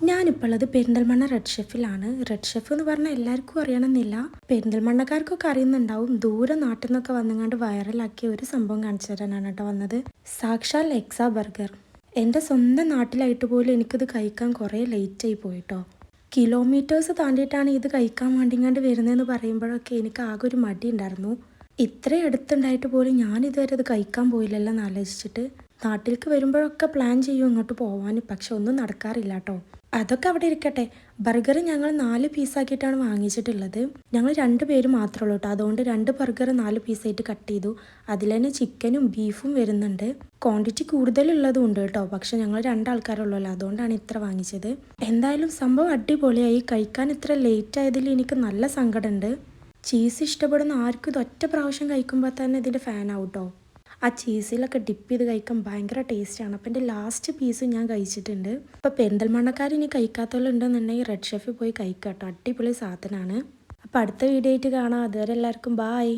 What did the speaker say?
ഞാനിപ്പോൾ ഉള്ളത് Perinthalmanna red ഷെഫിലാണ്. Red chef എന്ന് പറഞ്ഞാൽ എല്ലാവർക്കും അറിയണമെന്നില്ല. പെരിന്തൽമണ്ണക്കാർക്കൊക്കെ അറിയുന്നുണ്ടാവും. ദൂരെ നാട്ടിൽ നിന്നൊക്കെ വന്നുകൊണ്ട് വൈറലാക്കിയ ഒരു സംഭവം കാണിച്ചു തരാനാണ് കേട്ടോ വന്നത്. സാക്ഷാൽ എക്സാ ബർഗർ. എൻ്റെ സ്വന്തം നാട്ടിലായിട്ട് പോലും എനിക്കിത് കഴിക്കാൻ കുറേ ലേറ്റായി പോയിട്ടോ. കിലോമീറ്റേഴ്സ് താണ്ടിയിട്ടാണ് ഇത് കഴിക്കാൻ വേണ്ടിങ്ങാണ്ട് വരുന്നതെന്ന് പറയുമ്പോഴൊക്കെ എനിക്ക് ആകെ ഒരു മടി ഉണ്ടായിരുന്നു. ഇത്രയും അടുത്തുണ്ടായിട്ട് പോലും ഞാനിതുവരെ ഇത് കഴിക്കാൻ പോയില്ലല്ലോ എന്ന് ആലോചിച്ചിട്ട് നാട്ടിലേക്ക് വരുമ്പോഴൊക്കെ പ്ലാൻ ചെയ്യും ഇങ്ങോട്ട് പോവാൻ. പക്ഷെ ഒന്നും നടക്കാറില്ല കേട്ടോ. അതൊക്കെ അവിടെ ഇരിക്കട്ടെ. ബർഗർ ഞങ്ങൾ 4 പീസാക്കിയിട്ടാണ് വാങ്ങിച്ചിട്ടുള്ളത്. ഞങ്ങൾ 2 പേര് മാത്രമേ ഉള്ളൂ കേട്ടോ. അതുകൊണ്ട് 2 ബർഗർ 4 പീസായിട്ട് കട്ട് ചെയ്തു. അതിൽ തന്നെ ചിക്കനും ബീഫും വരുന്നുണ്ട്. ക്വാണ്ടിറ്റി കൂടുതലുള്ളതും ഉണ്ട് കേട്ടോ. പക്ഷെ ഞങ്ങൾ 2 ആൾക്കാരുള്ളല്ലോ, അതുകൊണ്ടാണ് ഇത്ര വാങ്ങിച്ചത്. എന്തായാലും സംഭവം അടിപൊളിയായി. കഴിക്കാൻ ഇത്ര ലേറ്റ് ആയതിൽ എനിക്ക് നല്ല സങ്കടമുണ്ട്. ചീസ് ഇഷ്ടപ്പെടുന്ന ആർക്കും ഇത് ഒറ്റ പ്രാവശ്യം കഴിക്കുമ്പോൾ തന്നെ ഇതിൻ്റെ ഫാനാവും കേട്ടോ. ആ ചീസിലൊക്കെ ഡിപ്പ് ചെയ്ത് കഴിക്കാൻ ഭയങ്കര ടേസ്റ്റാണ്. അപ്പം എൻ്റെ ലാസ്റ്റ് പീസ് ഞാൻ കഴിച്ചിട്ടുണ്ട്. അപ്പോൾ പെരിന്തൽമണ്ണക്കാർ ഇനി കഴിക്കാത്തവരുണ്ടെന്നുണ്ടെങ്കിൽ റെഡ് ഷെഫിൽ പോയി കഴിക്കാം കേട്ടോ. അടിപൊളി സാധനമാണ്. അപ്പോൾ അടുത്ത വീഡിയോ ആയിട്ട് കാണാം. അതുവരെ എല്ലാവർക്കും ബായ്.